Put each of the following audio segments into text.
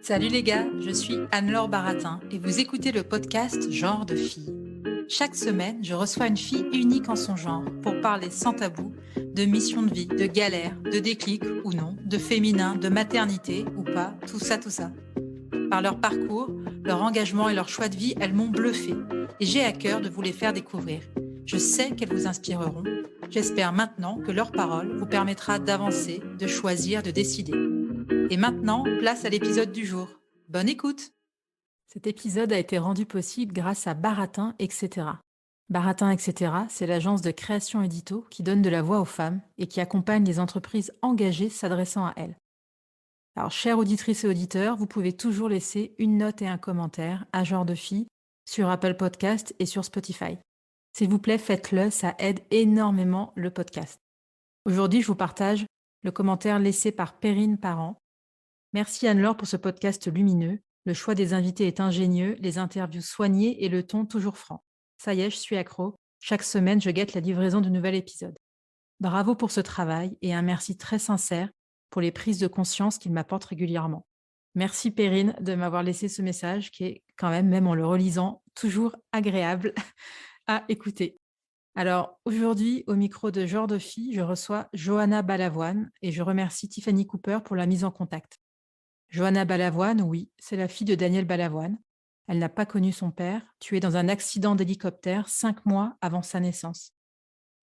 Salut les gars, je suis Anne-Laure Baratin et vous écoutez le podcast Genre de fille. Chaque semaine, je reçois une fille unique en son genre pour parler sans tabou de mission de vie, de galère, de déclic ou non, de féminin, de maternité ou pas, tout ça, tout ça. Par leur parcours, leur engagement et leur choix de vie, elles m'ont bluffé et j'ai à cœur de vous les faire découvrir. Je sais qu'elles vous inspireront. J'espère maintenant que leur parole vous permettra d'avancer, de choisir, de décider. Et maintenant, place à l'épisode du jour. Bonne écoute! Cet épisode a été rendu possible grâce à Baratin, etc. Baratin, etc., c'est l'agence de création édito qui donne de la voix aux femmes et qui accompagne les entreprises engagées s'adressant à elles. Alors, chères auditrices et auditeurs, vous pouvez toujours laisser une note et un commentaire à Genre de Fille sur Apple Podcast et sur Spotify. S'il vous plaît, faites-le, ça aide énormément le podcast. Aujourd'hui, je vous partage le commentaire laissé par Perrine Parent. Merci Anne-Laure pour ce podcast lumineux. Le choix des invités est ingénieux, les interviews soignées et le ton toujours franc. Ça y est, je suis accro. Chaque semaine, je guette la livraison du nouvel épisode. Bravo pour ce travail et un merci très sincère pour les prises de conscience qu'il m'apporte régulièrement. Merci Perrine de m'avoir laissé ce message qui est quand même en le relisant, toujours agréable à écouter. Alors aujourd'hui, au micro de Genre de Fille, je reçois Johanna Balavoine et je remercie Tiffany Cooper pour la mise en contact. Johanna Balavoine, oui, c'est la fille de Daniel Balavoine. Elle n'a pas connu son père, tué dans un accident d'hélicoptère 5 mois avant sa naissance.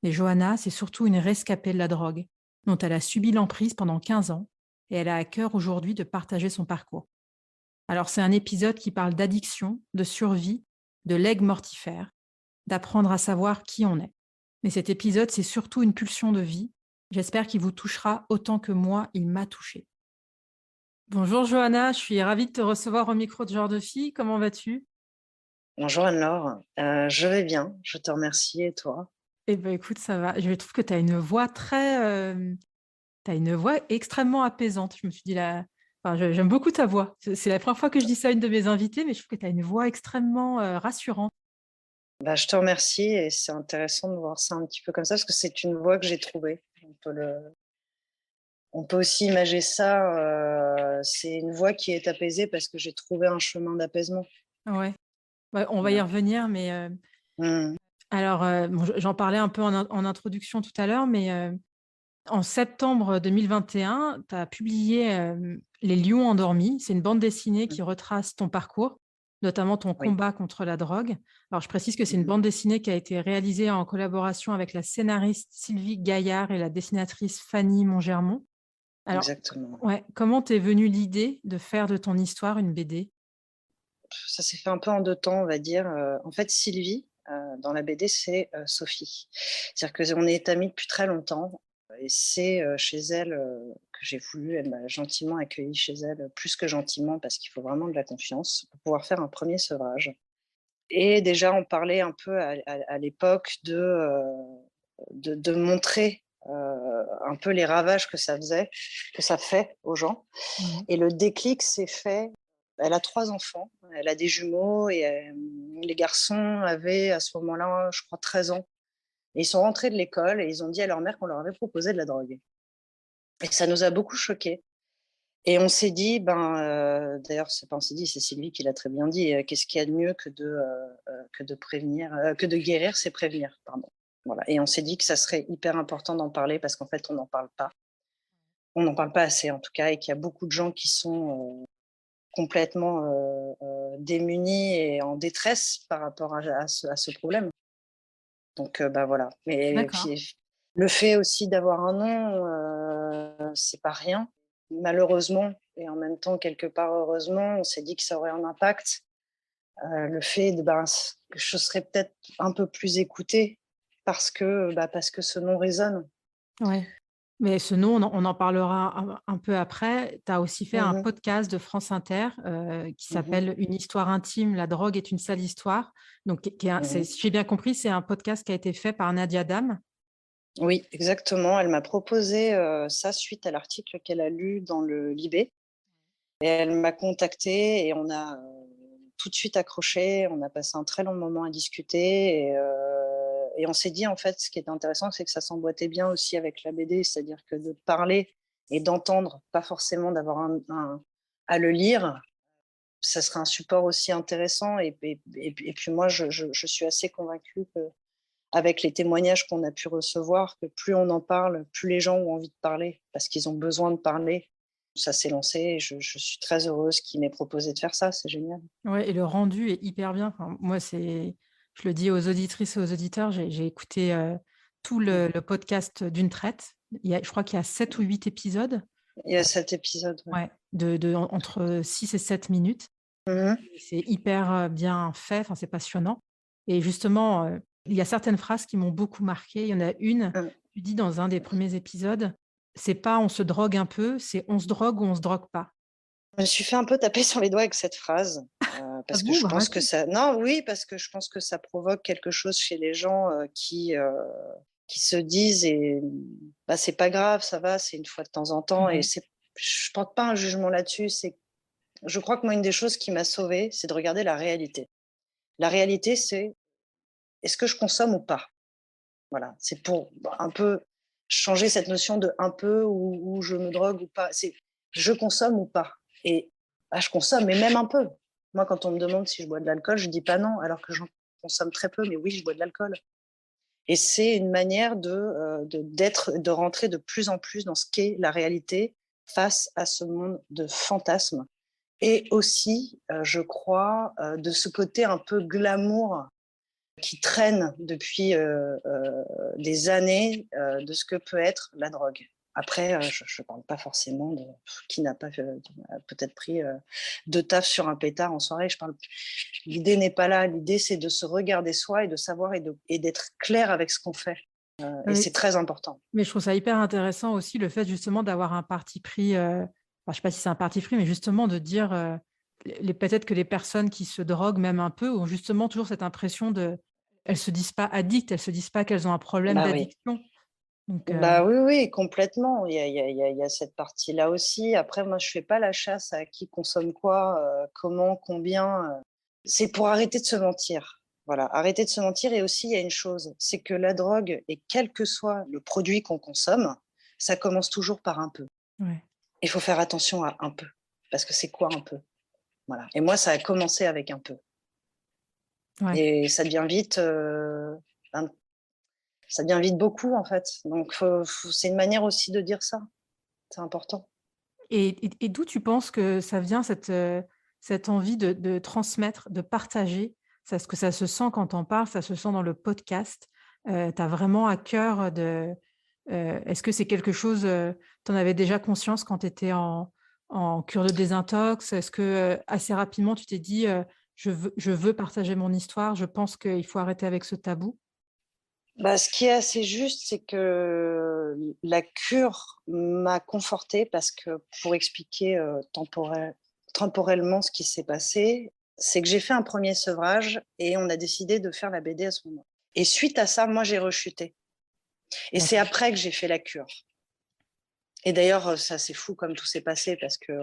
Mais Johanna, c'est surtout une rescapée de la drogue, dont elle a subi l'emprise pendant 15 ans, et elle a à cœur aujourd'hui de partager son parcours. Alors c'est un épisode qui parle d'addiction, de survie, de legs mortifères, d'apprendre à savoir qui on est. Mais cet épisode, c'est surtout une pulsion de vie. J'espère qu'il vous touchera autant que moi, il m'a touchée. Bonjour Johanna, je suis ravie de te recevoir au micro de Genre de Fille. Comment vas-tu? Bonjour Anne-Laure, je vais bien, je te remercie et toi? Eh ben écoute, ça va. Je trouve que tu as une voix t'as une voix extrêmement apaisante. Je me suis dit là, enfin, j'aime beaucoup ta voix. C'est la première fois que je dis ça à une de mes invitées, mais je trouve que tu as une voix extrêmement rassurante. Bah, je te remercie et c'est intéressant de voir ça un petit peu comme ça parce que c'est une voie que j'ai trouvée. On peut aussi imager ça, c'est une voie qui est apaisée parce que j'ai trouvé un chemin d'apaisement. Ouais. Ouais, on va y Voilà. revenir, mais Mmh. alors bon, j'en parlais un peu en introduction tout à l'heure, mais en septembre 2021, tu as publié Les Lions endormis. C'est une bande dessinée Mh. qui retrace ton parcours, notamment ton Oui. combat contre la drogue. Alors, je précise que c'est une Mmh. bande dessinée qui a été réalisée en collaboration avec la scénariste Sylvie Gaillard et la dessinatrice Fanny Mongermont. Alors, Exactement. ouais, comment t'es venue l'idée de faire de ton histoire une BD? Ça s'est fait un peu en 2 temps, on va dire, en fait Sylvie, dans la BD, c'est, Sophie. C'est-à-dire qu'on est amies depuis très longtemps et c'est, chez elle, que j'ai voulu elle m'a gentiment accueillie chez elle, plus que gentiment parce qu'il faut vraiment de la confiance pour pouvoir faire un premier sevrage et déjà on parlait un peu à l'époque de montrer, un peu les ravages que ça fait aux gens Ouais. et le déclic s'est fait. Elle a 3 enfants, elle a des jumeaux et les garçons avaient à ce moment-là, je crois 13 ans et ils sont rentrés de l'école et ils ont dit à leur mère qu'on leur avait proposé de la drogue et ça nous a beaucoup choqués et on s'est dit, ben, d'ailleurs c'est pas on s'est dit, c'est Sylvie qui l'a très bien dit, qu'est-ce qu'il y a de mieux que de prévenir, que de guérir, c'est prévenir, pardon. Voilà et on s'est dit que ça serait hyper important d'en parler parce qu'en fait on n'en parle pas. On n'en parle pas assez en tout cas et qu'il y a beaucoup de gens qui sont, complètement, démunis et en détresse par rapport à ce problème. Donc bah, voilà. Mais D'accord. puis le fait aussi d'avoir un nom, c'est pas rien. Malheureusement et en même temps quelque part heureusement, on s'est dit que ça aurait un impact. Le fait de ben, que je serais peut-être un peu plus écoutée parce que ce nom résonne. Ouais. Mais ce nom, on en parlera un peu après. Tu as aussi fait un Mmh mh. podcast de France Inter qui Mmh. s'appelle Une histoire intime, la drogue est une sale histoire. Donc, Mmh. si j'ai bien compris, c'est un podcast qui a été fait par Nadia Dam. Oui, exactement. Elle m'a proposé, ça suite à l'article qu'elle a lu dans le Libé. Et elle m'a contactée et on a, tout de suite accroché. On a passé un très long moment à discuter et on s'est dit, en fait, ce qui était intéressant, c'est que ça s'emboîtait bien aussi avec la BD. C'est-à-dire que de parler et d'entendre, pas forcément d'avoir un à le lire, ça serait un support aussi intéressant. Et puis moi, je suis assez convaincue qu'avec les témoignages qu'on a pu recevoir, que plus on en parle, plus les gens ont envie de parler, parce qu'ils ont besoin de parler. Ça s'est lancé et je suis très heureuse qu'il m'ait proposé de faire ça, c'est génial. Ouais, et le rendu est hyper bien. Enfin, moi, je le dis aux auditrices et aux auditeurs, j'ai écouté tout le podcast d'une traite. Je crois qu'il y a 7 ou 8 épisodes, Il y a cet épisode. Ouais. ouais, entre 6 et 7 minutes. Mhm. C'est hyper bien fait, enfin, c'est passionnant. Et justement, il y a certaines phrases qui m'ont beaucoup marquée. Il y en a une, Mhm. tu dis dans un des premiers épisodes, c'est pas on se drogue un peu, c'est on se drogue ou on se drogue pas. Je me suis fait un peu taper sur les doigts avec cette phrase, Ah parce que bon, je bah pense que raconte. ça. Non, oui, parce que je pense que ça provoque quelque chose chez les gens qui se disent et bah, c'est pas grave, ça va, c'est une fois de temps en temps. Et Ouais. je porte pas un jugement là-dessus. Je crois que moi, une des choses qui m'a sauvée, c'est de regarder la réalité. La réalité, c'est est-ce que je consomme ou pas? Voilà, c'est pour un peu changer cette notion de un peu ou je me drogue ou pas. C'est je consomme ou pas. Et bah, je consomme, mais même un peu. Moi, quand on me demande si je bois de l'alcool, je dis pas non, alors que j'en consomme très peu, mais oui, je bois de l'alcool. Et c'est une manière de rentrer de plus en plus dans ce qu'est la réalité face à ce monde de fantasmes. Et aussi, je crois, de ce côté un peu glamour qui traîne depuis des années de ce que peut être la drogue. Après, je ne parle pas forcément de qui n'a pas peut-être pris 2 tafs sur un pétard en soirée. L'idée n'est pas là. L'idée, c'est de se regarder soi et de savoir et d'être clair avec ce qu'on fait. Et Mais c'est très important. mais je trouve ça hyper intéressant aussi le fait justement d'avoir un parti pris, enfin, je sais pas si c'est un parti pris, mais justement de dire, peut-être que les personnes qui se droguent même un peu ont justement toujours cette impression elles se disent pas addictes, elles se disent pas qu'elles ont un problème Bah oui. d'addiction. Donc Bah oui, oui, complètement. Il y a cette partie-là aussi. Après, moi, je fais pas la chasse à qui consomme quoi, comment, combien. C'est pour arrêter de se mentir. Voilà, arrêter de se mentir. Et aussi, il y a une chose, c'est que la drogue, et quel que soit le produit qu'on consomme, ça commence toujours par un peu. ouais, Il faut faire attention à un peu. Parce que c'est quoi un peu? Voilà. Et moi, ça a commencé avec un peu. ouais. Et ça devient vite, un- ça devient vite beaucoup, en fait. Donc, c'est une manière aussi de dire ça. C'est important. Et d'où tu penses que ça vient cette envie de transmettre, de partager? Ça ce que ça se sent quand on parle, ça se sent dans le podcast. Tu as vraiment à cœur est-ce que c'est quelque chose, tu en avais déjà conscience quand tu étais en cure de désintox? Est-ce que, assez rapidement tu t'es dit, «Je veux partager mon histoire, je pense qu'il faut arrêter avec ce tabou»? Bah, ce qui est assez juste, c'est que la cure m'a confortée parce que pour expliquer, temporellement ce qui s'est passé, c'est que j'ai fait un premier sevrage et on a décidé de faire la BD à ce moment. Et suite à ça, moi, j'ai rechuté et c'est D'accord. après que j'ai fait la cure. Et d'ailleurs, ça c'est fou comme tout s'est passé parce que,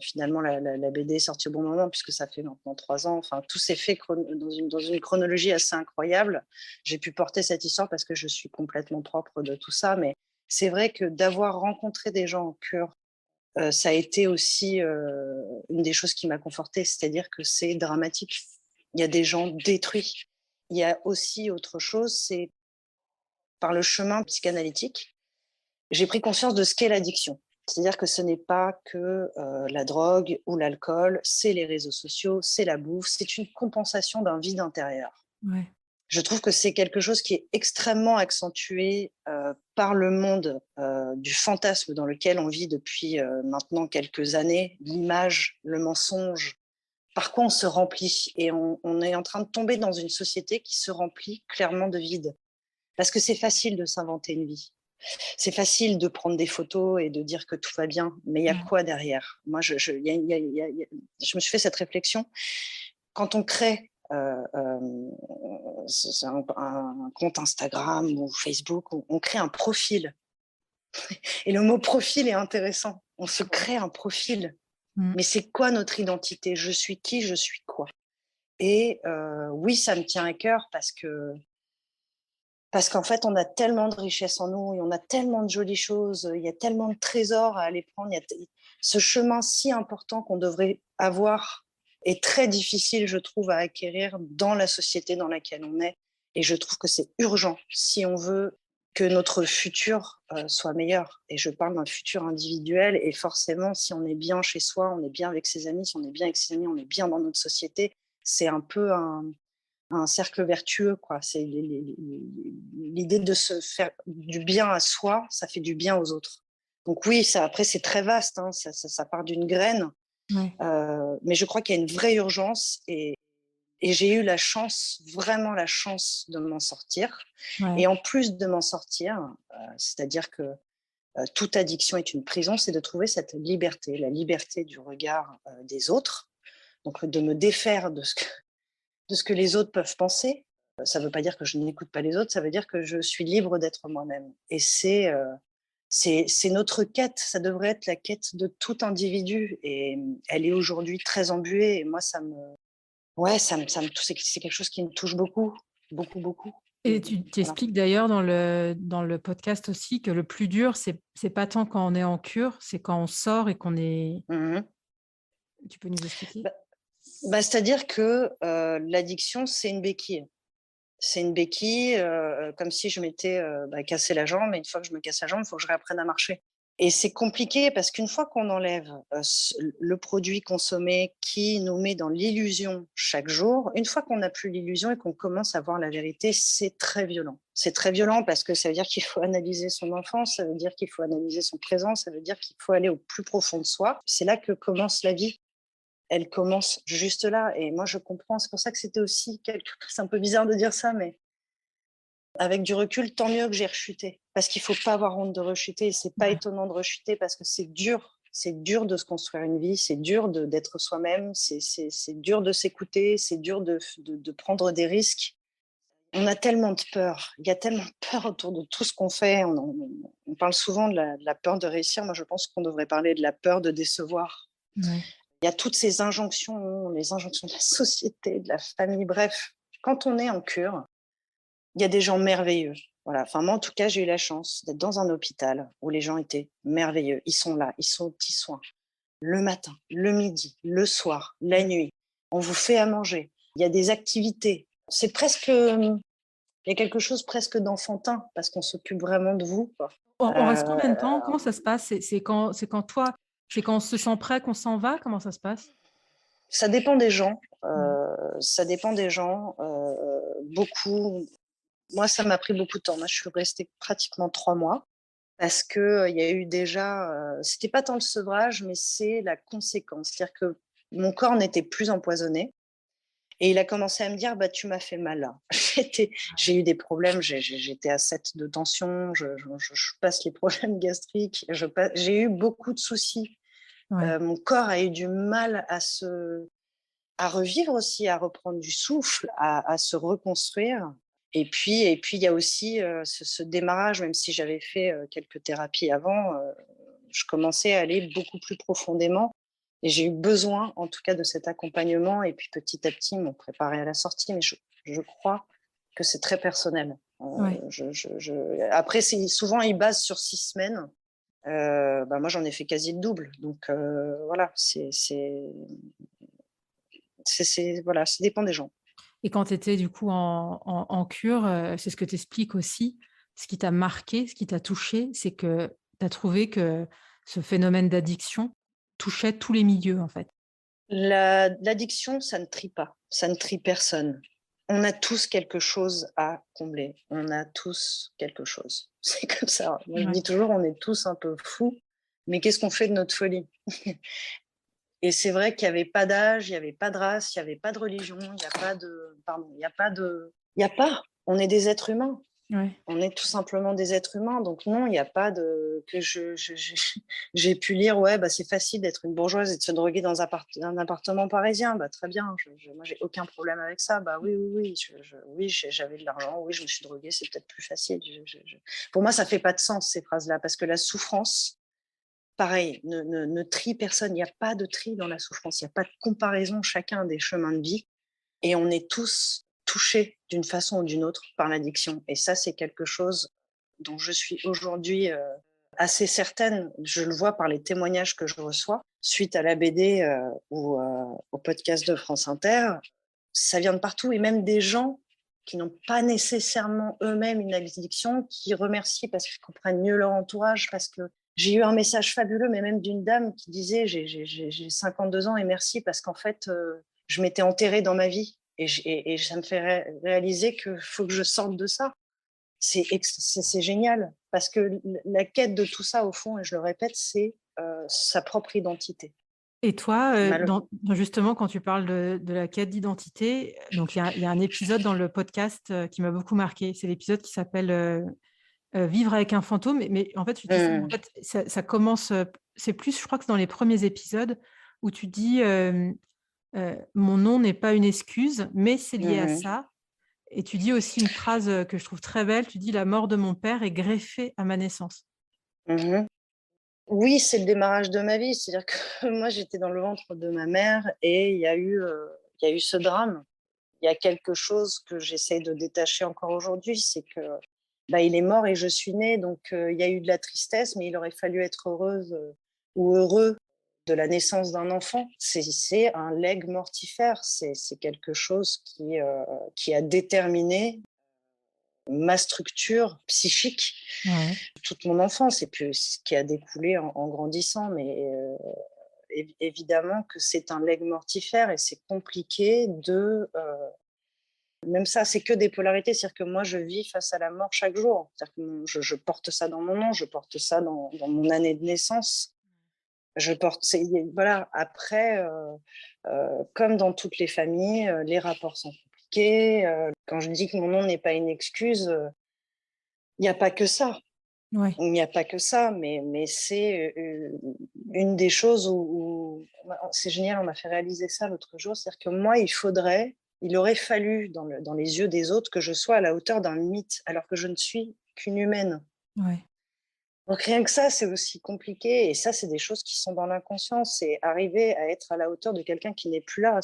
finalement la BD est sortie au bon moment puisque ça fait maintenant 3 ans. Enfin, tout s'est fait dans une chronologie assez incroyable. J'ai pu porter cette histoire parce que je suis complètement propre de tout ça, mais c'est vrai que d'avoir rencontré des gens en cure, ça a été aussi, une des choses qui m'a confortée. C'est-à-dire que c'est dramatique. Il y a des gens détruits. Il y a aussi autre chose, c'est par le chemin psychanalytique, j'ai pris conscience de ce qu'est l'addiction. C'est-à-dire que ce n'est pas que la drogue ou l'alcool, c'est les réseaux sociaux, c'est la bouffe, c'est une compensation d'un vide intérieur. Ouais, Je trouve que c'est quelque chose qui est extrêmement accentué par le monde du fantasme dans lequel on vit depuis maintenant quelques années, l'image, le mensonge. Par quoi on se remplit et on est en train de tomber dans une société qui se remplit clairement de vide. Parce que c'est facile de s'inventer une vie. C'est facile de prendre des photos et de dire que tout va bien, mais il y a ouais, quoi derrière? Moi, je me suis fait cette réflexion. Quand on crée un compte Instagram ou Facebook, on crée un profil. Et le mot profil est intéressant. On se crée un profil. mmh, Mais c'est quoi notre identité? Je suis qui? Je suis quoi? Et oui, ça me tient à cœur parce qu'en fait, on a tellement de richesses en nous et on a tellement de jolies choses, il y a tellement de trésors à aller prendre, ce chemin si important qu'on devrait avoir est très difficile, je trouve, à acquérir dans la société dans laquelle on est. Et je trouve que c'est urgent si on veut que notre futur soit meilleur. Et je parle d'un futur individuel. Et forcément, si on est bien chez soi, on est bien avec ses amis, si on est bien avec ses amis, on est bien dans notre société. C'est un peu un cercle vertueux, quoi. C'est l'idée de se faire du bien à soi, ça fait du bien aux autres. Donc oui, ça, après, c'est très vaste, hein, ça part d'une graine. Ouais. Mais je crois qu'il y a une vraie urgence et j'ai eu la chance, vraiment la chance de m'en sortir. Ouais. Et en plus de m'en sortir, c'est-à-dire que toute addiction est une prison, c'est de trouver cette liberté, la liberté du regard des autres. Donc de me défaire de ce que les autres peuvent penser. Ça ne veut pas dire que je n'écoute pas les autres, ça veut dire que je suis libre d'être moi-même. Et c'est notre quête, ça devrait être la quête de tout individu. Et elle est aujourd'hui très embuée. Et moi, ouais, c'est quelque chose qui me touche beaucoup, beaucoup, beaucoup. Et tu Voilà. expliques d'ailleurs dans le podcast aussi que le plus dur, c'est pas tant quand on est en cure, c'est quand on sort et qu'on est. Mhm. Tu peux nous expliquer? Bah, c'est-à-dire que l'addiction, c'est une béquille. C'est une béquille, comme si je m'étais cassé la jambe. Et une fois que je me casse la jambe, il faut que je réapprenne à marcher. Et c'est compliqué parce qu'une fois qu'on enlève le produit consommé qui nous met dans l'illusion chaque jour, une fois qu'on n'a plus l'illusion et qu'on commence à voir la vérité, c'est très violent. C'est très violent parce que ça veut dire qu'il faut analyser son enfance, ça veut dire qu'il faut analyser son présent, ça veut dire qu'il faut aller au plus profond de soi. C'est là que commence la vie. Elle commence juste là. Et moi, je comprends. C'est pour ça que c'était aussi c'est un peu bizarre de dire ça, mais avec du recul, tant mieux que j'ai rechuté. Parce qu'il ne faut pas avoir honte de rechuter. C'est pas étonnant de rechuter parce que c'est dur. C'est dur de se construire une vie. C'est dur d'être soi-même. C'est dur de s'écouter. C'est dur de prendre des risques. On a tellement de peur. Il y a tellement de peur autour de tout ce qu'on fait. On parle souvent de la peur de réussir. Moi, je pense qu'on devrait parler de la peur de décevoir. Ouais. Il y a toutes ces injonctions, les injonctions de la société, de la famille, bref. Quand on est en cure, il y a des gens merveilleux. Voilà. Enfin, moi, en tout cas, j'ai eu la chance d'être dans un hôpital où les gens étaient merveilleux. Ils sont là, ils sont aux petits soins. Le matin, le midi, le soir, la nuit. On vous fait à manger. Il y a des activités. C'est presque... Il y a quelque chose presque d'enfantin parce qu'on s'occupe vraiment de vous, quoi. On reste combien de temps? Comment ça se passe? C'est quand on se sent prêt qu'on s'en va? Comment ça se passe? Ça dépend des gens. Ouais. Ça dépend des gens. Beaucoup. Moi, ça m'a pris beaucoup de temps. Moi, je suis restée pratiquement 3 mois parce que il y a eu déjà. C'était pas tant le sevrage, mais c'est la conséquence. C'est-à-dire que mon corps n'était plus empoisonné et il a commencé à me dire bah tu m'as fait mal là. J'ai eu des problèmes. J'étais à 7 de tension. Je passe les problèmes gastriques. J'ai eu beaucoup de soucis. Ouais. Mon corps a eu du mal à revivre aussi, à reprendre du souffle, à se reconstruire. Et puis, il y a aussi ce démarrage, même si j'avais fait quelques thérapies avant, je commençais à aller beaucoup plus profondément. Et j'ai eu besoin, en tout cas, de cet accompagnement. Et puis, petit à petit, ils m'ont préparé à la sortie. Mais je crois que c'est très personnel. Ouais. Après, souvent, ils basent sur 6 semaines. Moi, j'en ai fait quasi le double. Donc, voilà, voilà, ça dépend des gens. Et quand tu étais du coup en cure, c'est ce que tu expliques aussi, ce qui t'a marqué, ce qui t'a touché, c'est que tu as trouvé que ce phénomène d'addiction touchait tous les milieux, en fait. L'addiction, ça ne trie pas, ça ne trie personne. On a tous quelque chose à combler. On a tous quelque chose. C'est comme ça. Moi, je Ouais. dis toujours, on est tous un peu fous, mais qu'est-ce qu'on fait de notre folie? Et c'est vrai qu'il n'y avait pas d'âge, il n'y avait pas de race, il n'y avait pas de religion, il n'y a pas de... Pardon, il n'y a pas de... Il n'y a pas. On est des êtres humains. Ouais. On est tout simplement des êtres humains. Donc non, il n'y a pas de... que j'ai pu lire, ouais, bah, c'est facile d'être une bourgeoise et de se droguer dans un appartement parisien. Bah, très bien, moi, j'ai aucun problème avec ça. Bah oui, oui, oui, j'avais de l'argent, oui, je me suis droguée, c'est peut-être plus facile. Pour moi, ça ne fait pas de sens, ces phrases-là, parce que la souffrance, pareil, ne trie personne. Il n'y a pas de tri dans la souffrance. Il n'y a pas de comparaison. Chacun a des chemins de vie. Et on est tous touchés d'une façon ou d'une autre par l'addiction. Et ça, c'est quelque chose dont je suis aujourd'hui assez certaine. Je le vois par les témoignages que je reçois. suite à la BD ou au podcast de France Inter, ça vient de partout et même des gens qui n'ont pas nécessairement eux-mêmes une addiction, qui remercient parce qu'ils comprennent mieux leur entourage, parce que j'ai eu un message fabuleux, mais même d'une dame qui disait j'ai 52 ans et merci parce qu'en fait, je m'étais enterrée dans ma vie et ça me fait réaliser qu'il faut que je sorte de ça. C'est génial parce que la quête de tout ça, au fond, et je le répète, c'est sa propre identité. Et toi, Mal... justement, quand tu parles de la quête d'identité, donc il y a un épisode dans le podcast qui m'a beaucoup marqué. C'est l'épisode qui s'appelle Vivre avec un fantôme. Mais en fait, tu dis ça, mais en fait, ça commence, c'est plus, je crois que c'est dans les premiers épisodes où tu dis mon nom n'est pas une excuse, mais c'est lié à ça. Et tu dis aussi une phrase que je trouve très belle. Tu dis la mort de mon père est greffée à ma naissance. Oui, c'est le démarrage de ma vie. C'est-à-dire que moi, j'étais dans le ventre de ma mère et il y a eu ce drame. Il y a quelque chose que j'essaie de détacher encore aujourd'hui, c'est que il est mort et je suis née. Donc, il y a eu de la tristesse, mais il aurait fallu être heureuse ou heureux de la naissance d'un enfant. C'est un legs mortifère. C'est quelque chose qui a déterminé ma structure psychique Ouais. toute mon enfance et puis ce qui a découlé en grandissant. Mais évidemment que c'est un legs mortifère et c'est compliqué de... même ça, c'est que des polarités. C'est-à-dire que moi, je vis face à la mort chaque jour. C'est-à-dire que je porte ça dans mon nom, je porte ça dans mon année de naissance. Je porte... Voilà. Après, comme dans toutes les familles, les rapports sont compliqués. Quand je dis que mon nom n'est pas une excuse, il n'y a pas que ça. Ouais. Il n'y a pas que ça, mais c'est une des choses c'est génial, on m'a fait réaliser ça l'autre jour, c'est-à-dire que moi, il aurait fallu dans les yeux des autres que je sois à la hauteur d'un mythe, alors que je ne suis qu'une humaine. Ouais. Donc rien que ça, c'est aussi compliqué, et ça, c'est des choses qui sont dans l'inconscient, c'est arriver à être à la hauteur de quelqu'un qui n'est plus là,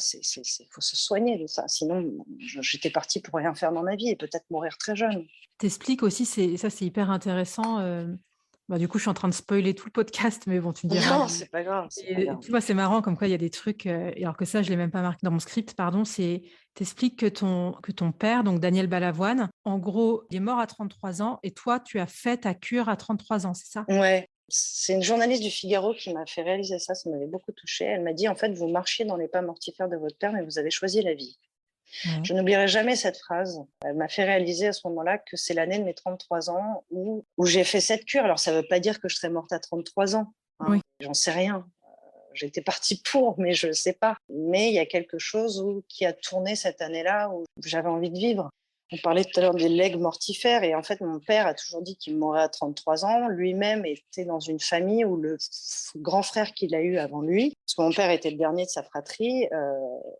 faut se soigner de ça, sinon j'étais partie pour rien faire dans ma vie et peut-être mourir très jeune. T'expliques aussi, c'est hyper intéressant. Du coup, je suis en train de spoiler tout le podcast, mais bon, tu me diras. Non, c'est pas grave, c'est pas Et grave. tu vois, c'est marrant comme quoi il y a des trucs, alors que ça, je l'ai même pas marqué dans mon script, pardon, c'est t'expliques que ton père, donc Daniel Balavoine, en gros, il est mort à 33 ans et toi, tu as fait ta cure à 33 ans, c'est ça? Ouais, c'est une journaliste du Figaro qui m'a fait réaliser ça, ça m'avait beaucoup touchée. Elle m'a dit, en fait, vous marchiez dans les pas mortifères de votre père, mais vous avez choisi la vie. Ouais. Je n'oublierai jamais cette phrase. Elle m'a fait réaliser à ce moment-là que c'est l'année de mes 33 ans où j'ai fait cette cure. Alors, ça ne veut pas dire que je serais morte à 33 ans, hein. Oui. J'en sais rien. J'étais partie pour, mais je ne sais pas. Mais il y a quelque chose qui a tourné cette année-là où j'avais envie de vivre. On parlait tout à l'heure des legs mortifères et en fait, mon père a toujours dit qu'il mourrait à 33 ans. Lui-même était dans une famille où le grand frère qu'il a eu avant lui, parce que mon père était le dernier de sa fratrie,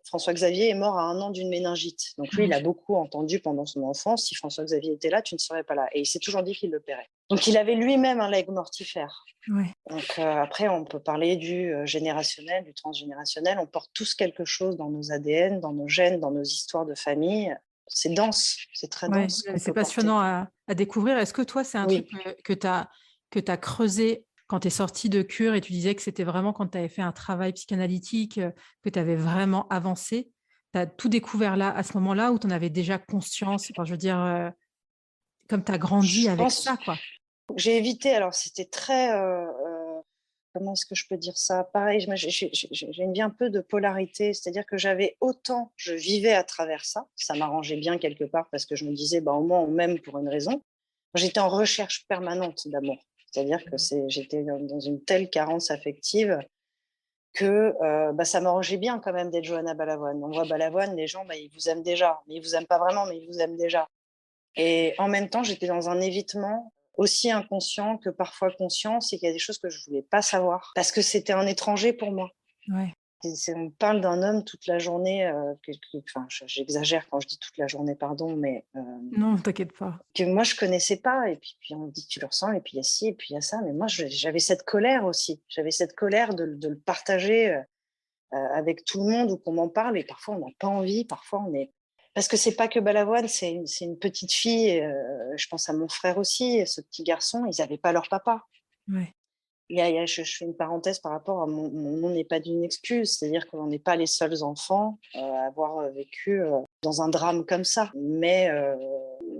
François-Xavier est mort à 1 an d'une méningite. Donc lui, il a beaucoup entendu pendant son enfance, si François-Xavier était là, tu ne serais pas là. Et il s'est toujours dit qu'il le paierait. Donc il avait lui-même un leg mortifère. Ouais. Donc après, on peut parler du générationnel, du transgénérationnel. On porte tous quelque chose dans nos ADN, dans nos gènes, dans nos histoires de famille. C'est dense, c'est très Ouais, dense qu'on c'est peut passionnant porter. à découvrir. Est-ce que toi, c'est un truc Oui. que tu as creusé quand tu es sortie de cure et tu disais que c'était vraiment quand tu avais fait un travail psychanalytique, que tu avais vraiment avancé? Tu as tout découvert là, à ce moment-là, où tu en avais déjà conscience? Enfin, je veux dire, comme tu as grandi Je avec pense ça, quoi. j'ai évité, alors c'était très... comment est-ce que je peux dire ça? Pareil, j'ai une vie un peu de polarité, c'est-à-dire que je vivais à travers ça, ça m'arrangeait bien quelque part parce que je me disais, au moins on m'aime pour une raison. J'étais en recherche permanente d'amour, c'est-à-dire que j'étais dans une telle carence affective que ça m'arrangeait bien quand même d'être Johanna Balavoine. On voit Balavoine, les gens, ils vous aiment déjà, mais ils vous aiment pas vraiment, mais ils vous aiment déjà. Et en même temps, j'étais dans un évitement aussi inconscient que parfois conscient, c'est qu'il y a des choses que je voulais pas savoir parce que c'était un étranger pour moi. Ouais. On parle d'un homme toute la journée, j'exagère quand je dis toute la journée, pardon, mais Non, t'inquiète pas. que moi je connaissais pas. Et puis on me dit tu le ressens, et puis il y a ci, et puis il y a ça. Mais moi j'avais cette colère aussi. J'avais cette colère de le partager avec tout le monde ou qu'on m'en parle. Et parfois on n'a pas envie, parfois on est. Parce que c'est pas que Balavoine, c'est une petite fille. Je pense à mon frère aussi, ce petit garçon. Ils n'avaient pas leur papa. Ouais. je fais une parenthèse par rapport à mon nom n'est pas d'une excuse, c'est-à-dire qu'on n'est pas les seuls enfants à avoir vécu dans un drame comme ça. Mais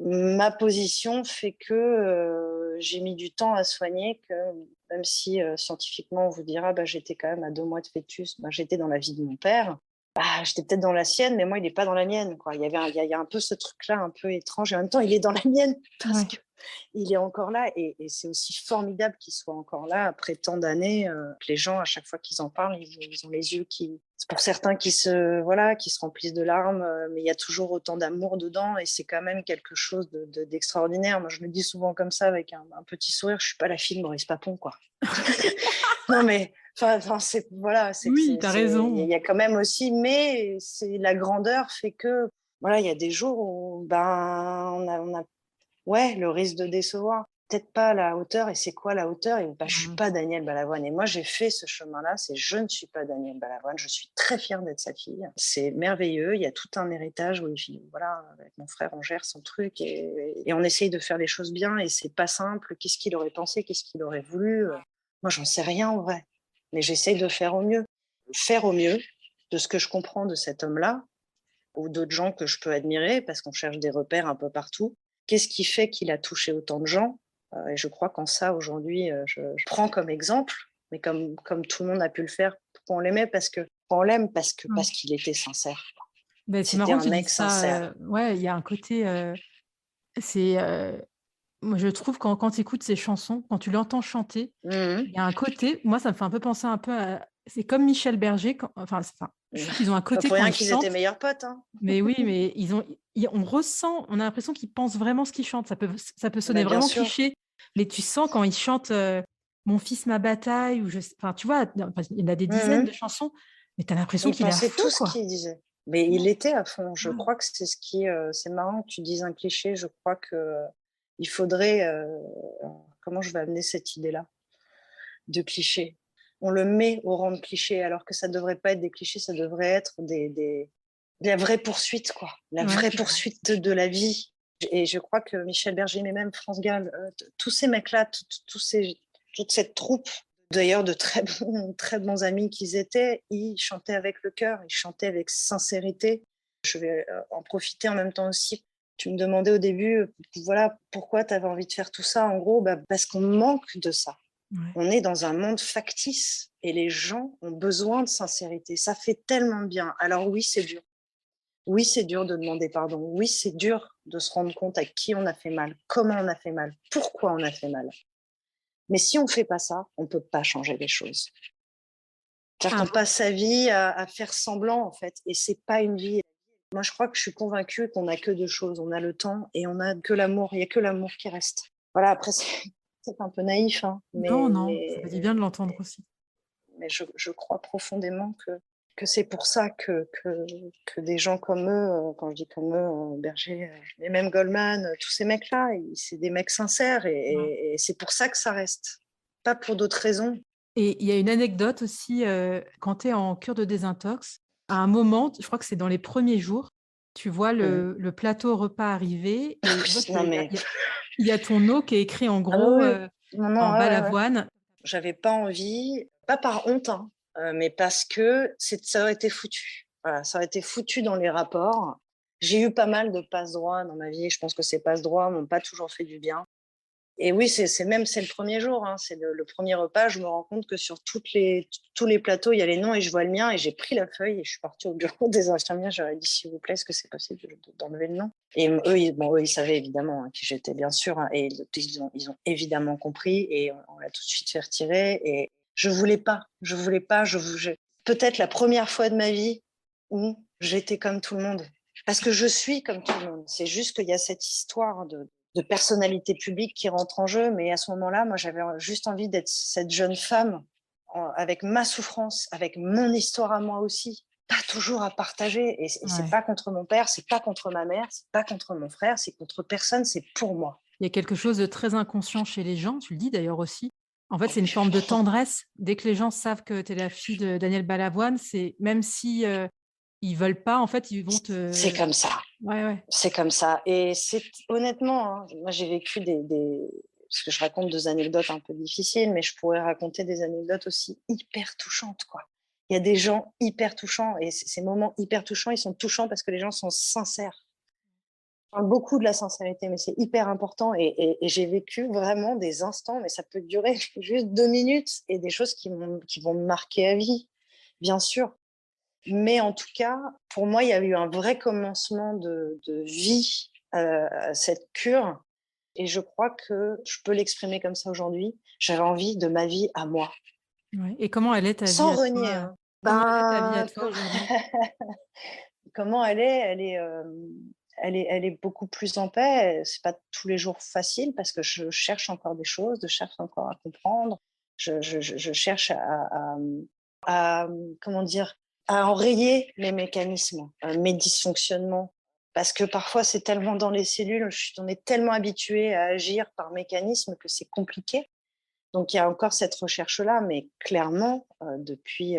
ma position fait que j'ai mis du temps à soigner, que même si scientifiquement on vous dira j'étais quand même à 2 mois de fœtus, j'étais dans la vie de mon père. J'étais peut-être dans la sienne, mais moi, il n'est pas dans la mienne, quoi. Il y a un peu ce truc-là, un peu étrange, et en même temps, il est dans la mienne parce Ouais. qu'il est encore là, et c'est aussi formidable qu'il soit encore là après tant d'années. Que les gens, à chaque fois qu'ils en parlent, ils ont les yeux qui, c'est pour certains qui se remplissent de larmes, mais il y a toujours autant d'amour dedans, et c'est quand même quelque chose d'extraordinaire. Moi, je le dis souvent comme ça, avec un petit sourire. Je suis pas la fille de Maurice Papon, quoi. Non, mais c'est voilà, Oui, t'as il raison. y a quand même aussi, mais c'est la grandeur fait que voilà, il y a des jours où on a ouais, le risque de décevoir, peut-être pas à la hauteur. Et c'est quoi la hauteur? Et je suis Mmh. pas Danielle Balavoine, et moi j'ai fait ce chemin-là, c'est je ne suis pas Danielle Balavoine, je suis très fière d'être sa fille. C'est merveilleux, il y a tout un héritage où voilà, avec mon frère on gère son truc, et on essaye de faire les choses bien, et c'est pas simple. Qu'est-ce qu'il aurait pensé? Qu'est-ce qu'il aurait voulu? Moi j'en sais rien en vrai, mais j'essaye de faire au mieux. Faire au mieux de ce que je comprends de cet homme-là, ou d'autres gens que je peux admirer, parce qu'on cherche des repères un peu partout. Qu'est-ce qui fait qu'il a touché autant de gens? Et je crois qu'en ça, aujourd'hui, je prends comme exemple, mais comme tout le monde a pu le faire. Pourquoi on l'aimait? On l'aime Mmh. parce qu'il était sincère. Ben, c'est C'était marrant que un tu mec dises ça. sincère. Ouais, il y a un côté. C'est, moi, je trouve quand tu écoutes ces chansons, quand tu l'entends chanter, Mmh. il y a un côté. Moi, ça me fait un peu penser un peu à. C'est comme Michel Berger. Je trouve qu'ils ont un Pas côté pour quand rien ils qu'ils étaient chantent. meilleurs potes, hein. Mais oui, mais on ressent, on a l'impression qu'ils pensent vraiment ce qu'ils chantent. Ça peut sonner Bien vraiment sûr. cliché, mais tu sens quand ils chantent Mon fils, ma bataille, enfin, tu vois, il y en a des dizaines de Mmh. chansons, mais tu as l'impression Il qu'il est à pensait fond, tout ce quoi. qu'il disait. Mais Ouais, il était à fond. Je ouais. crois que c'est ce qui, c'est marrant que tu dises un cliché. Je crois que il faudrait, comment je vais amener cette idée-là de cliché? On le met au rang de cliché, alors que ça devrait pas être des clichés, ça devrait être la vraie poursuite, quoi. La Ouais, vraie c'est vrai. poursuite de la vie. Et je crois que Michel Berger, mais même France Gall, tous ces mecs-là, toute cette troupe, d'ailleurs de très bons, très bons amis qu'ils étaient, ils chantaient avec le cœur, ils chantaient avec sincérité. Je vais en profiter en même temps aussi. Tu me demandais au début, voilà, pourquoi tu avais envie de faire tout ça. En gros, parce qu'on manque de ça. Ouais. On est dans un monde factice, et les gens ont besoin de sincérité. Ça fait tellement de bien. Alors oui, c'est dur. Oui, c'est dur de demander pardon. Oui, c'est dur de se rendre compte à qui on a fait mal, comment on a fait mal, pourquoi on a fait mal. Mais si on ne fait pas ça, on ne peut pas changer les choses. C'est-à-dire Ah, qu'on passe sa vie à faire semblant, en fait, et c'est pas une vie. Moi, je crois que je suis convaincue qu'on n'a que deux choses. On a le temps et on a que l'amour. Il n'y a que l'amour qui reste. Voilà, après, c'est un peu naïf, hein, non, non, ça fait du bien de l'entendre aussi. mais je crois profondément que c'est pour ça que des gens comme eux, quand je dis comme eux, Berger, et même Goldman, tous ces mecs-là, c'est des mecs sincères, Ouais. et c'est pour ça que ça reste. Pas pour d'autres raisons. Et il y a une anecdote aussi, quand tu es en cure de désintox, à un moment, je crois que c'est dans les premiers jours, tu vois Mhm. le plateau repas arriver et en fait, Non, mais. il y a ton nom qui est écrit en Ah gros, oui, oui. Non, non, en ouais, ouais, ouais. balavoine. J'avais pas envie, pas par honte, hein, mais parce que ça aurait été foutu. Voilà, ça aurait été foutu dans les rapports. J'ai eu pas mal de passe-droits dans ma vie. Je pense que ces passe-droits m'ont pas toujours fait du bien. Et oui, c'est le premier jour, hein, c'est le premier repas. Je me rends compte que sur tous les plateaux, il y a les noms, et je vois le mien, et j'ai pris la feuille et je suis partie au bureau des infirmières. J'aurais dit, s'il vous plaît, est-ce que c'est possible d'enlever le nom? Et eux, ils savaient évidemment, hein, qui j'étais, bien sûr, hein, et ils ont évidemment compris, et on l'a tout de suite fait retirer. Et je voulais pas, peut-être la première fois de ma vie où j'étais comme tout le monde. Parce que je suis comme tout le monde. C'est juste qu'il y a cette histoire de personnalité publique qui rentre en jeu. Mais à ce moment-là, moi, j'avais juste envie d'être cette jeune femme avec ma souffrance, avec mon histoire à moi aussi, pas toujours à partager. Et c'est Ouais. pas contre mon père, c'est pas contre ma mère, c'est pas contre mon frère, c'est contre personne, c'est pour moi. Il y a quelque chose de très inconscient chez les gens, tu le dis d'ailleurs aussi. En fait, c'est une forme de tendresse. Dès que les gens savent que tu es la fille de Daniel Balavoine, c'est même si ils veulent pas, en fait, ils vont C'est te. comme ça. Ouais, ouais. C'est comme ça. Et c'est honnêtement, hein, moi j'ai vécu parce que je raconte 2 anecdotes un peu difficiles, mais je pourrais raconter des anecdotes aussi hyper touchantes, quoi. Il y a des gens hyper touchants et ces moments hyper touchants, ils sont touchants parce que les gens sont sincères. Je parle beaucoup de la sincérité, mais c'est hyper important et j'ai vécu vraiment des instants, mais ça peut durer juste 2 minutes et des choses qui vont me marquer à vie, bien sûr. Mais en tout cas, pour moi, il y a eu un vrai commencement de vie, à cette cure et je crois que je peux l'exprimer comme ça aujourd'hui. J'avais envie de ma vie à moi, Ouais. Et comment elle est ta vie sans à renier, toi? hein. Comment elle est ta vie à Ben, toi aujourd'hui? comment elle est? Elle est beaucoup plus en paix. C'est pas tous les jours facile parce que je cherche encore des choses, je cherche encore à comprendre. Je cherche comment dire? À enrayer mes mécanismes, mes dysfonctionnements. Parce que parfois, c'est tellement dans les cellules, on est tellement habitué à agir par mécanisme que c'est compliqué. Donc, il y a encore cette recherche-là, mais clairement, depuis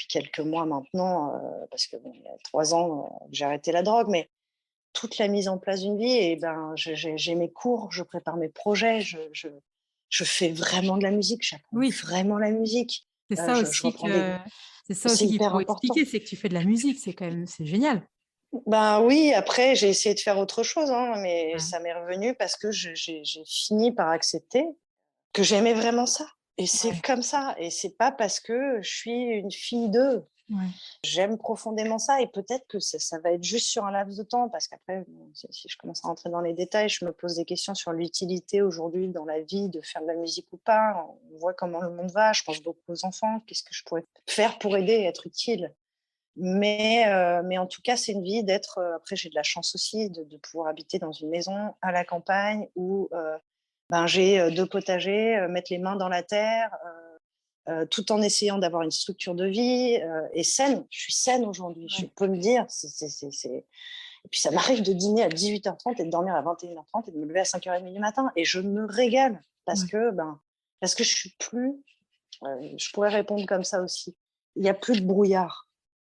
quelques mois maintenant, parce que bon, il y a 3 ans, que j'ai arrêté la drogue, mais toute la mise en place d'une vie, et ben, j'ai mes cours, je prépare mes projets, je fais vraiment de la musique, j'apprends Oui, vraiment la musique. c'est ça Je aussi reprends des... que c'est ça C'est aussi qu'il hyper faut important. expliquer, c'est que tu fais de la musique, c'est quand même c'est génial. Ben oui, après, j'ai essayé de faire autre chose, hein, mais Ouais, ça m'est revenu parce que j'ai fini par accepter que j'aimais vraiment ça. Et c'est ouais, comme ça. Et c'est pas parce que je suis une fille d'eux. ouais. J'aime profondément ça. Et peut-être que ça va être juste sur un laps de temps. Parce qu'après, bon, si je commence à rentrer dans les détails, je me pose des questions sur l'utilité aujourd'hui dans la vie de faire de la musique ou pas. On voit comment le monde va. Je pense beaucoup aux enfants. Qu'est-ce que je pourrais faire pour aider et être utile? Mais en tout cas, c'est une vie d'être. Après, j'ai de la chance aussi de pouvoir habiter dans une maison à la campagne où ben, j'ai 2 potagers, mettre les mains dans la terre, tout en essayant d'avoir une structure de vie et saine. Je suis saine aujourd'hui, je Ouais. peux me dire. Et puis, ça m'arrive de dîner à 18h30 et de dormir à 21h30 et de me lever à 5h30 du matin. Et je me régale Ouais. parce que je suis plus. Je pourrais répondre comme ça aussi. Il n'y a plus de brouillard.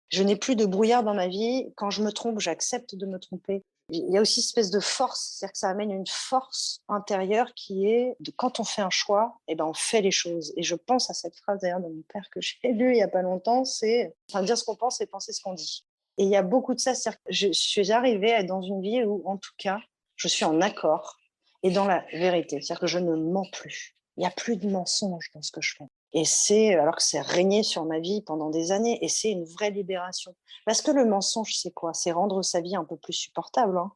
Je n'ai plus de brouillard dans ma vie. Quand je me trompe, j'accepte de me tromper. Il y a aussi une espèce de force, c'est-à-dire que ça amène une force intérieure qui est de quand on fait un choix, eh ben on fait les choses. Et je pense à cette phrase d'ailleurs de mon père que j'ai lue il n'y a pas longtemps, c'est enfin, dire ce qu'on pense et penser ce qu'on dit. Et il y a beaucoup de ça, c'est-à-dire que je suis arrivée à être dans une vie où, en tout cas, je suis en accord et dans la vérité. C'est-à-dire que je ne mens plus. Il n'y a plus de mensonges dans ce que je fais. Et c'est alors que c'est régné sur ma vie pendant des années et c'est une vraie libération. Parce que le mensonge, c'est quoi? C'est rendre sa vie un peu plus supportable, hein.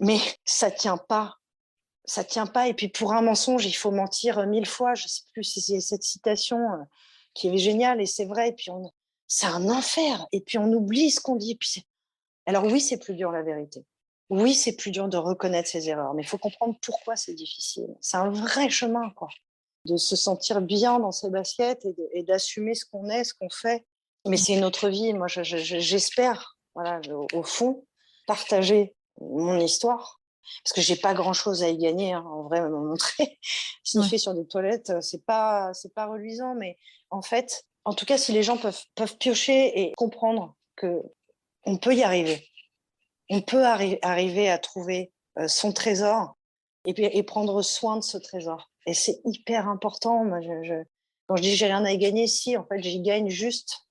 Mais ça tient pas. Ça tient pas. Et puis pour un mensonge, il faut mentir 1000 fois. Je sais plus si c'est cette citation qui est géniale et c'est vrai. Et puis c'est un enfer. Et puis on oublie ce qu'on dit. Alors oui, c'est plus dur la vérité. Oui, c'est plus dur de reconnaître ses erreurs. Mais il faut comprendre pourquoi c'est difficile. C'est un vrai chemin, quoi, de se sentir bien dans ses baskets et d'assumer ce qu'on est, ce qu'on fait. Mais c'est une autre vie. Moi, j'espère, voilà, au fond, partager mon histoire. Parce que j'ai pas grand-chose à y gagner, hein, en vrai, me montrer. Ouais. Sniffer sur des toilettes, c'est pas reluisant. Mais en fait, en tout cas, si les gens peuvent piocher et comprendre que on peut y arriver, on peut arriver à trouver son trésor et prendre soin de ce trésor. Et c'est hyper important. Moi, quand je dis j'ai rien à y gagner, si, en fait, j'y gagne juste.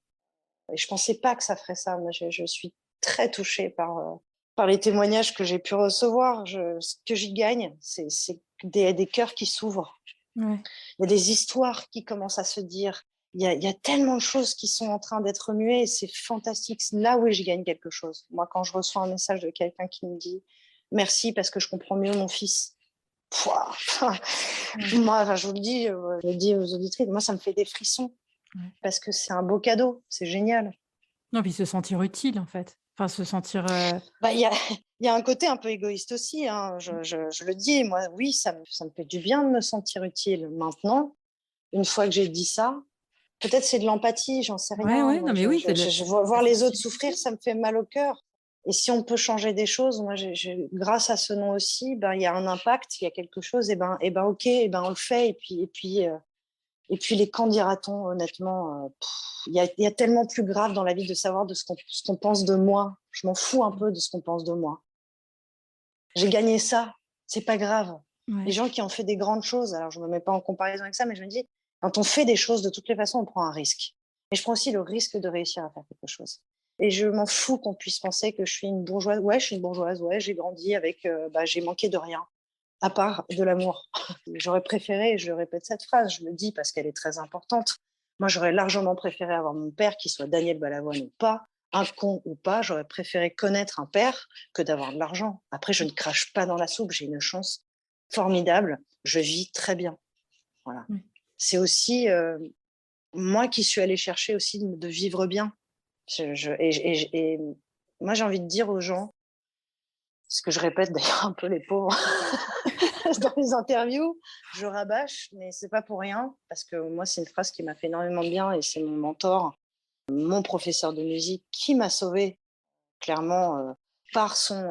Et je pensais pas que ça ferait ça. Moi, je suis très touchée par les témoignages que j'ai pu recevoir. Ce que j'y gagne, c'est des cœurs qui s'ouvrent. Ouais. Il y a des histoires qui commencent à se dire. Il y a tellement de choses qui sont en train d'être muées et c'est fantastique. C'est là où je gagne quelque chose. Moi, quand je reçois un message de quelqu'un qui me dit merci parce que je comprends mieux mon fils. Pouah, Ouais. moi, enfin, je le dis aux auditrices, moi, ça me fait des frissons Ouais. parce que c'est un beau cadeau, c'est génial. Non, puis se sentir utile en fait. Enfin se sentir, Bah, il y a un côté un peu égoïste aussi, hein. Je le dis, moi, oui, ça me fait du bien de me sentir utile. Maintenant, une fois que j'ai dit ça, peut-être c'est de l'empathie, j'en sais ouais, rien. ouais, Moi, non mais oui, c'est de je la vois voir les autres souffrir, sensibilité. ça me fait mal au cœur. Et si on peut changer des choses, moi, grâce à ce nom aussi, ben, il y a un impact, il y a quelque chose, et ben, ok, et ben, on le fait. Et puis les qu'en dira-t-on, honnêtement, il y a tellement plus grave dans la vie de savoir de ce qu'on pense de moi. Je m'en fous un peu de ce qu'on pense de moi. J'ai gagné ça, c'est pas grave. Les gens qui ont fait des grandes choses, alors je ne me mets pas en comparaison avec ça, mais je me dis, quand on fait des choses, de toutes les façons, on prend un risque. Et je prends aussi le risque de réussir à faire quelque chose. Et je m'en fous qu'on puisse penser que je suis une bourgeoise. Ouais, je suis une bourgeoise. Ouais, j'ai grandi avec, j'ai manqué de rien, à part de l'amour. J'aurais préféré, je répète cette phrase, je le dis parce qu'elle est très importante. Moi, j'aurais largement préféré avoir mon père, qu'il soit Daniel Balavoine ou pas, un con ou pas. J'aurais préféré connaître un père que d'avoir de l'argent. Après, je ne crache pas dans la soupe. J'ai une chance formidable. Je vis très bien. Voilà. C'est aussi moi qui suis allée chercher aussi de vivre bien. Et moi, j'ai envie de dire aux gens, ce que je répète d'ailleurs un peu les pauvres dans les interviews, je rabâche, mais c'est pas pour rien, parce que moi, c'est une phrase qui m'a fait énormément de bien et c'est mon mentor, mon professeur de musique, qui m'a sauvée clairement par son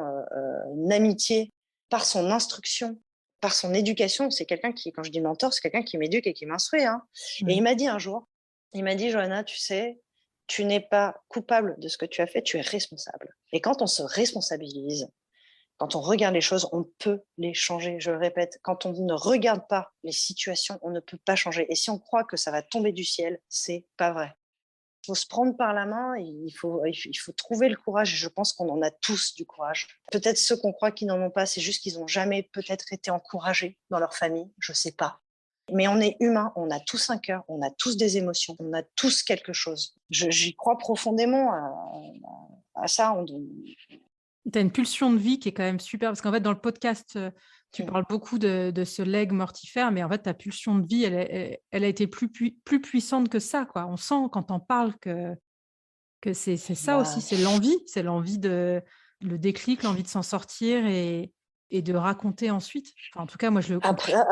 amitié, par son instruction, par son éducation. C'est quelqu'un qui, quand je dis mentor, c'est quelqu'un qui m'éduque et qui m'instruit. Hein. Et il m'a dit un jour, il m'a dit, Johanna, tu sais, tu n'es pas coupable de ce que tu as fait, tu es responsable. Et quand on se responsabilise, quand on regarde les choses, on peut les changer. Je le répète, quand on ne regarde pas les situations, on ne peut pas changer. Et si on croit que ça va tomber du ciel, c'est pas vrai. Il faut se prendre par la main, il faut trouver le courage. Je pense qu'on en a tous du courage. Peut-être ceux qu'on croit qu'ils n'en ont pas, c'est juste qu'ils n'ont jamais peut-être été encouragés dans leur famille, je ne sais pas. Mais on est humain, on a tous un cœur, on a tous des émotions, on a tous quelque chose. J'y crois profondément à ça. Tu as une pulsion de vie qui est quand même super, parce qu'en fait, dans le podcast, tu parles beaucoup de ce legs mortifère, mais en fait, ta pulsion de vie, elle a été plus puissante que ça, quoi. On sent quand on parle que c'est ça aussi, c'est l'envie de le déclic, l'envie de s'en sortir et de raconter ensuite. Enfin, en tout cas, moi, je le comprends.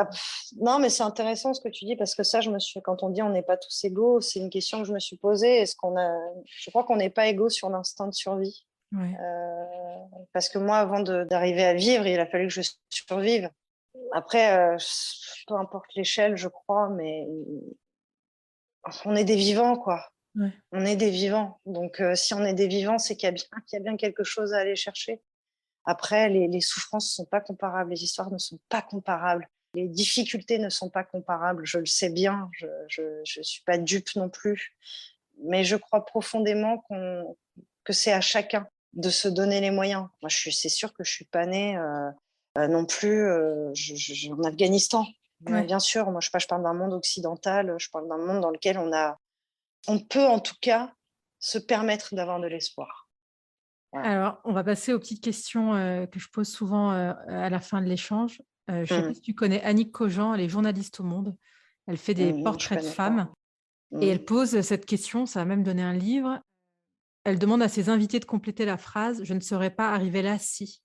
Non, mais c'est intéressant ce que tu dis, parce que ça, quand on dit on n'est pas tous égaux, c'est une question que je me suis posée. Je crois qu'on n'est pas égaux sur l'instinct de survie. Ouais. Parce que moi, avant d'arriver à vivre, il a fallu que je survive. Après, peu importe l'échelle, je crois, mais on est des vivants, quoi. Ouais. On est des vivants. Donc, si on est des vivants, c'est qu'il y a bien quelque chose à aller chercher. Après, les souffrances ne sont pas comparables, les histoires ne sont pas comparables, les difficultés ne sont pas comparables. Je le sais bien, je ne suis pas dupe non plus. Mais je crois profondément que c'est à chacun de se donner les moyens. Moi, c'est sûr que je ne suis pas née non plus en Afghanistan. Ouais. Bien sûr, moi, je parle d'un monde occidental, je parle d'un monde dans lequel on peut en tout cas se permettre d'avoir de l'espoir. Voilà. Alors, on va passer aux petites questions que je pose souvent à la fin de l'échange. Je ne sais pas si tu connais Annick Cogent, elle est journaliste au Monde. Elle fait des portraits de femmes et elle pose cette question, ça a même donné un livre. Elle demande à ses invités de compléter la phrase « Je ne serais pas arrivée là si ».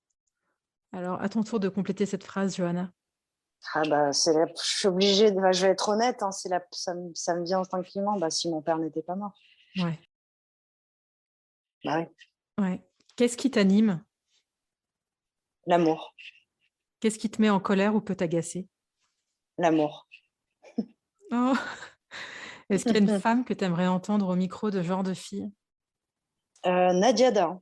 Alors, à ton tour de compléter cette phrase, Johanna. Je suis obligée, je vais être honnête, hein, ça me vient instinctivement, si mon père n'était pas mort. Ouais. Bah oui. Ouais. Qu'est-ce qui t'anime ? L'amour. Qu'est-ce qui te met en colère ou peut t'agacer ? L'amour. Oh. Est-ce qu'il y a une femme que tu aimerais entendre au micro de Genre de Fille ? Nadia Dahan.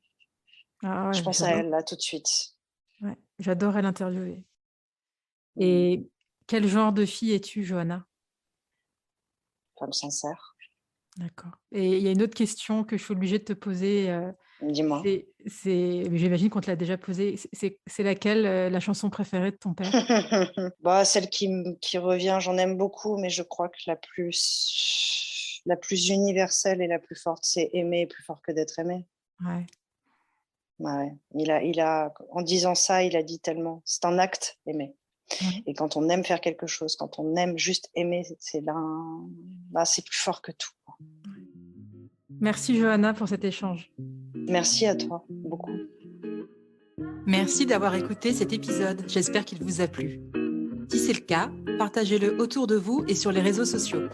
Ah ouais, je pense à elle là tout de suite. Ouais, j'adorais l'interviewer. Et quel genre de fille es-tu, Johanna ? Femme sincère. D'accord. Et il y a une autre question que je suis obligée de te poser. Dis-moi. J'imagine qu'on te l'a déjà posée. C'est laquelle la chanson préférée de ton père ? Celle qui revient, j'en aime beaucoup, mais je crois que la plus universelle et la plus forte, c'est aimer plus fort que d'être aimé. Ouais. Ouais. Il a, en disant ça, il a dit tellement. C'est un acte, aimer. Ouais. Et quand on aime faire quelque chose, quand on aime juste aimer, c'est plus fort que tout. Merci Johanna pour cet échange. Merci à toi, beaucoup. Merci d'avoir écouté cet épisode. J'espère qu'il vous a plu. Si c'est le cas, partagez-le autour de vous et sur les réseaux sociaux.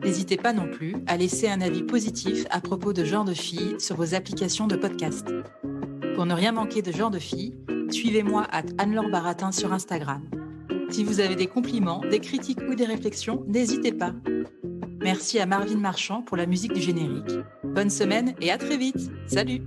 N'hésitez pas non plus à laisser un avis positif à propos de Genre de Fille sur vos applications de podcast. Pour ne rien manquer de Genre de Fille, suivez-moi @Anne-Laure Baratin sur Instagram. Si vous avez des compliments, des critiques ou des réflexions, n'hésitez pas. Merci à Marvin Marchand pour la musique du générique. Bonne semaine et à très vite. Salut!